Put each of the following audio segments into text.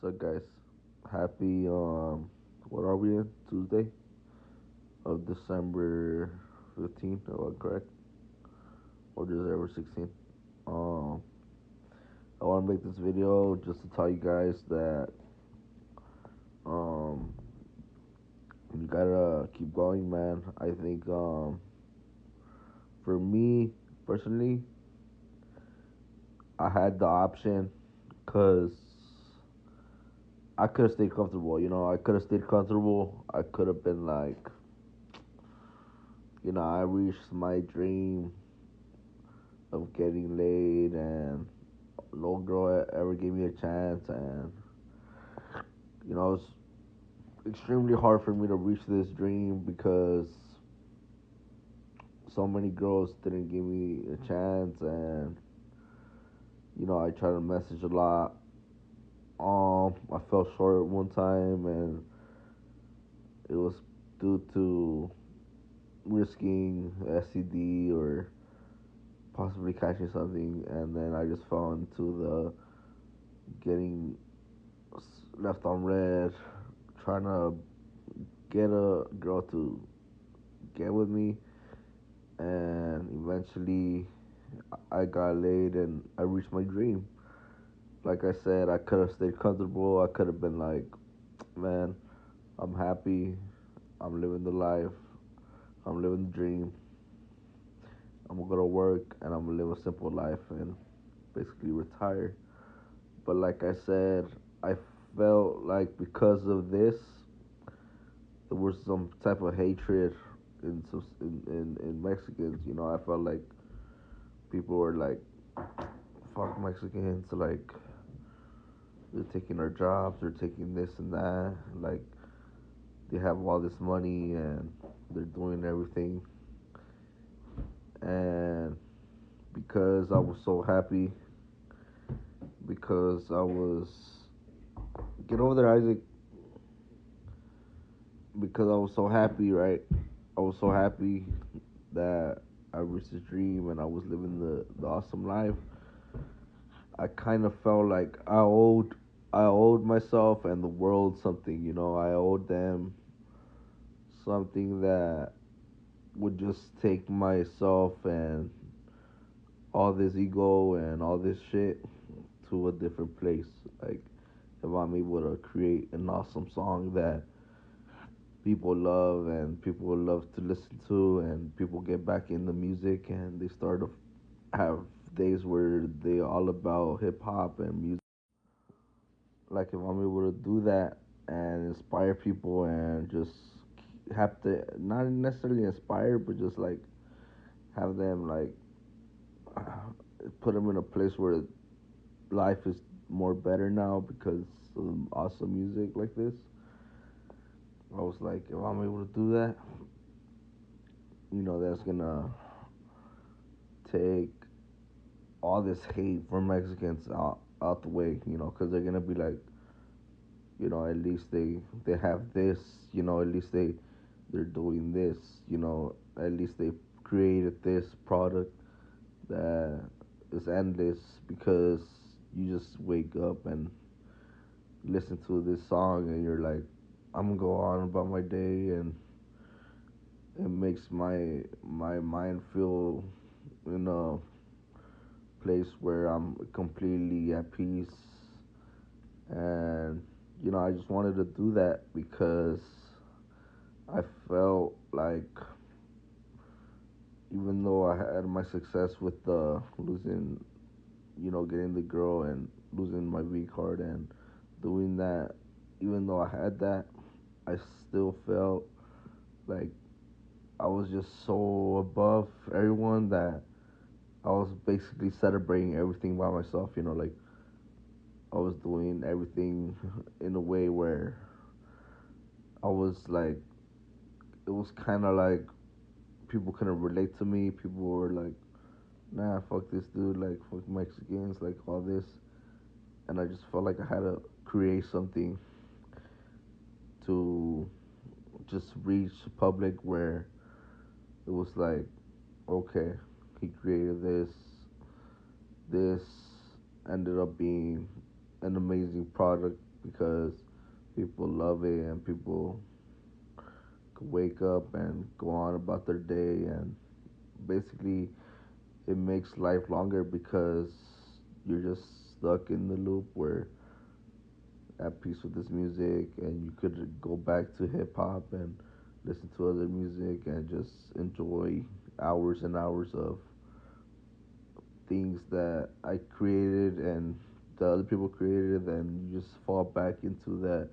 So guys, happy what are we in? Tuesday of December 15th, am I correct? Or December 16th. Um I wanna make this video just to tell you guys that um you gotta keep going, man. I think for me personally, I had the option cuz I could have stayed comfortable, I could have stayed comfortable. I could have been like, I reached my dream of getting laid, and no girl ever gave me a chance, and it's extremely hard for me to reach this dream because so many girls didn't give me a chance, and I tried to message a lot. I fell short one time, and it was due to risking STD or possibly catching something, and then I just fell into the getting left on red, trying to get a girl to get with me, and eventually I got laid and I reached my dream. Like I said, I could have stayed comfortable. I could have been like, man, I'm happy. I'm living the life. I'm living the dream. I'm gonna go to work and I'm gonna live a simple life and basically retire. But like I said, I felt like because of this, there was some type of hatred in Mexicans. I felt like people were like, "Fuck Mexicans!" Like they're taking our jobs, they're taking this and that. Like they have all this money and they're doing everything. And because I was so happy, because I was get over there, Isaac. Because I was so happy, right? I was so happy that I reached this dream and I was living the awesome life. I kind of felt like I owed myself and the world something. I owed them something that would just take myself and all this ego and all this shit to a different place. Like if I'm able to create an awesome song that people love and people love to listen to, and people get back in the music and they start to have days where they all about hip hop and music. Like if I'm able to do that and inspire people and just have to not necessarily inspire, but just like have them like put them in a place where life is more better now because of awesome music like this. I was like, if I'm able to do that, that's gonna take all this hate from Mexicans out the way, because they're gonna be like, at least they have this, at least they're doing this, at least they created this product that is endless because you just wake up and listen to this song and you're like, I'm gonna go on about my day, and it makes my mind feel in a place where I'm completely at peace. And I just wanted to do that because I felt like even though I had my success with losing, getting the girl and losing my V card and doing that, even though I had that, I still felt like I was just so above everyone that I was basically celebrating everything by myself, like I was doing everything in a way where I was like, it was kind of like people couldn't relate to me. People were like, nah, fuck this dude, like, fuck Mexicans, like, all this. And I just felt like I had to create something to just reach the public where it was like, okay, he created this. This ended up being an amazing product because people love it and people could wake up and go on about their day, and basically it makes life longer because you're just stuck in the loop where at peace with this music, and you could go back to hip hop and listen to other music and just enjoy hours and hours of things that I created and the other people created, and you just fall back into that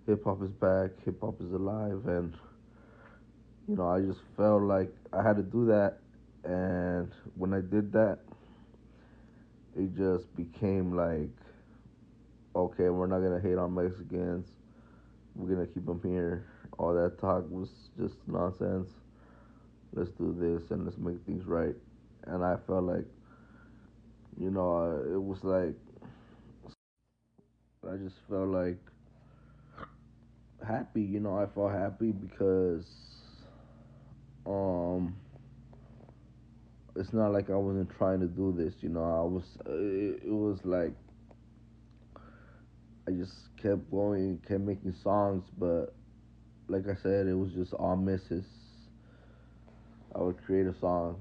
hip hop is back, hip hop is alive, and I just felt like I had to do that, and when I did that, it just became like, okay, we're not gonna hate on Mexicans, we're gonna keep them here. All that talk was just nonsense. Let's do this and let's make things right. And I felt like, it was like I just felt like happy. I felt happy because um it's not like I wasn't trying to do this. I was. It was like I just kept going, kept making songs, but like I said, it was just all misses. I would create a song,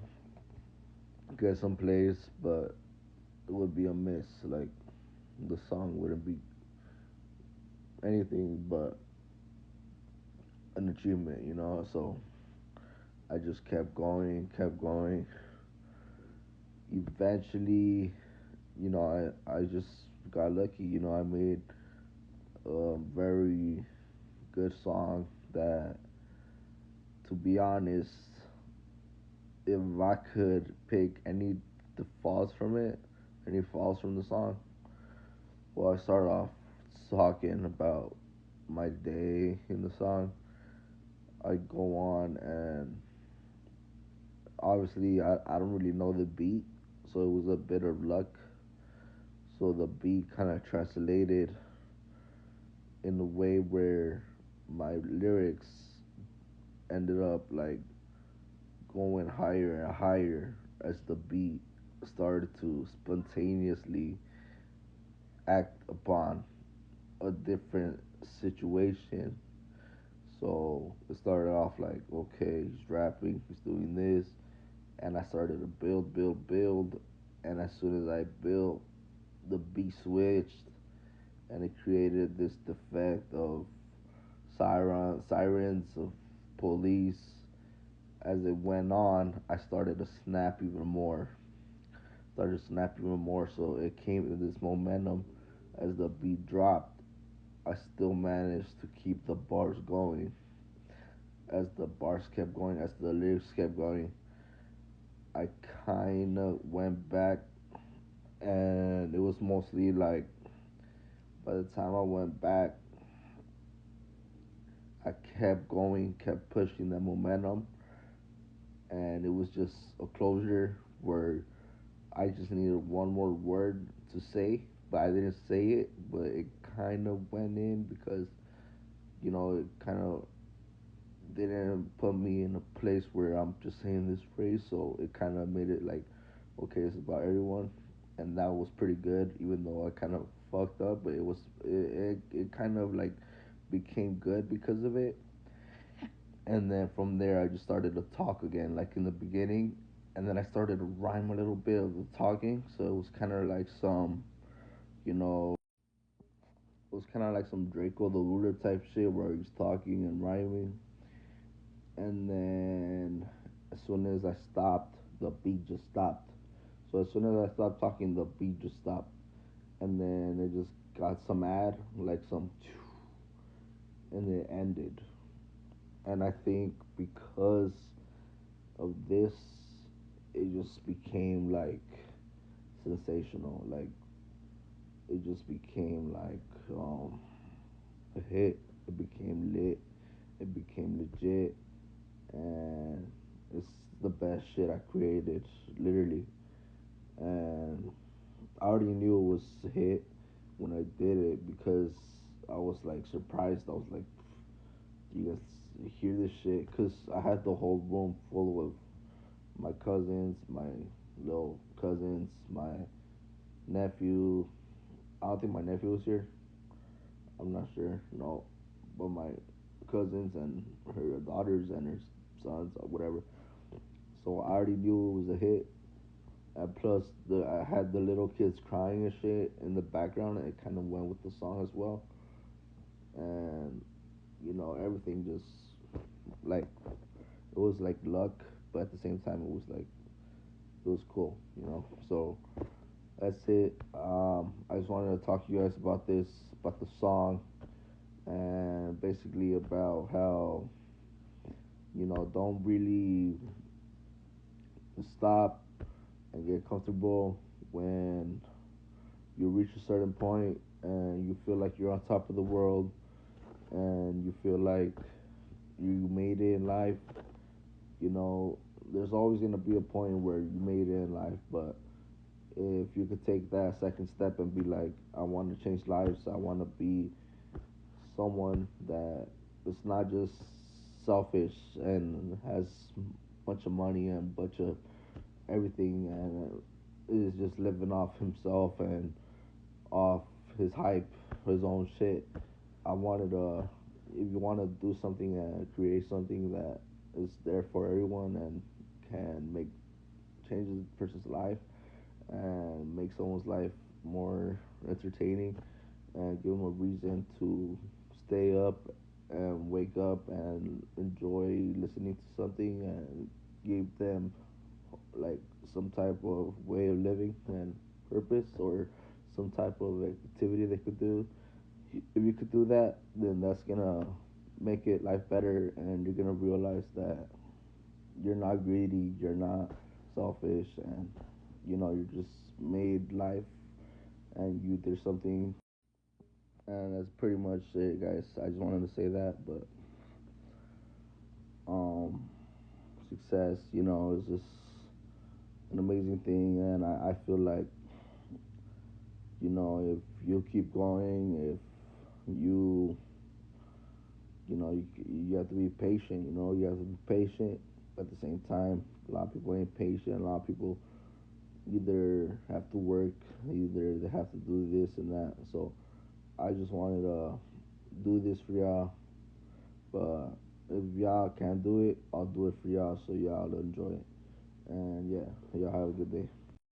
get some plays, but it would be a miss. Like the song wouldn't be anything but an achievement. So I just kept going, kept going. Eventually, I just got lucky. I made a very good song that, to be honest, if I could pick any defaults from it, any faults from the song, well, I start off talking about my day in the song. I go on and obviously I don't really know the beat, so it was a bit of luck. So the beat kind of translated in a way where my lyrics ended up like going higher and higher as the beat started to spontaneously act upon a different situation. So it started off like, okay, he's rapping, he's doing this, and I started to build, build, build, and as soon as I built, the beat switched, and it created this effect of sirens of police. As it went on, I started to snap even more. Started to snap even more, so it came to this momentum. As the beat dropped, I still managed to keep the bars going. As the bars kept going, as the lyrics kept going, I kind of went back, and it was mostly like by the time I went back, I kept going, kept pushing that momentum, and it was just a closure where I just needed one more word to say, but I didn't say it, but it kind of went in because it kind of didn't put me in a place where I'm just saying this phrase, so it kind of made it like, okay, it's about everyone, and that was pretty good, even though I kind of fucked up, but it kind of like became good because of it. And then from there, I just started to talk again, like in the beginning, and then I started to rhyme a little bit of the talking, so it was kind of like you know, it was kind of like some Draco the Ruler type shit where he's talking and rhyming. And then as soon as I stopped, the beat just stopped. So as soon as I stopped talking, the beat just stopped. And then it just got some ad, like some, and it ended. And I think because of this, it just became like sensational. Like it just became like a hit. It became lit. It became legit, and it's the best shit I created, literally. And I already knew it was a hit when I did it because I was like surprised. I was like, "Do you guys hear this shit?" Because I had the whole room full of my cousins, my little cousins, my nephew. I don't think my nephew was here, I'm not sure, but my cousins and her daughters and her sons or whatever. So I already knew it was a hit. And plus, I had the little kids crying and shit in the background. And it kind of went with the song as well. And everything just like it was like luck, but at the same time, it was cool. So that's it. I just wanted to talk to you guys about this, about the song, and basically about how don't really stop and get comfortable when you reach a certain point and you feel like you're on top of the world and you feel like you made it in life. You know, there's always gonna be a point where you made it in life, but if you could take that second step and be like, I want to change lives, I want to be someone that is not just selfish and has a bunch of money and a bunch of everything and is just living off himself and off his hype, his own shit. I wanted to, if you want to do something and create something that is there for everyone and can make changes a person's life and make someone's life more entertaining and give them a reason to stay up and wake up and enjoy listening to something and give them like some type of way of living and purpose or some type of activity they could do. If you could do that, then that's gonna make it life better, and you're gonna realize that you're not greedy, you're not selfish, and you just made life, and you did something, and that's pretty much it, guys. I just wanted to say that, but um, success, is just an amazing thing, and I feel like if you keep going, if you you have to be patient. You have to be patient. But at the same time, a lot of people ain't patient. A lot of people either have to work, either they have to do this and that. So I just wanted to do this for y'all. But if y'all can't do it, I'll do it for y'all so y'all enjoy it. And yeah, y'all have a good day.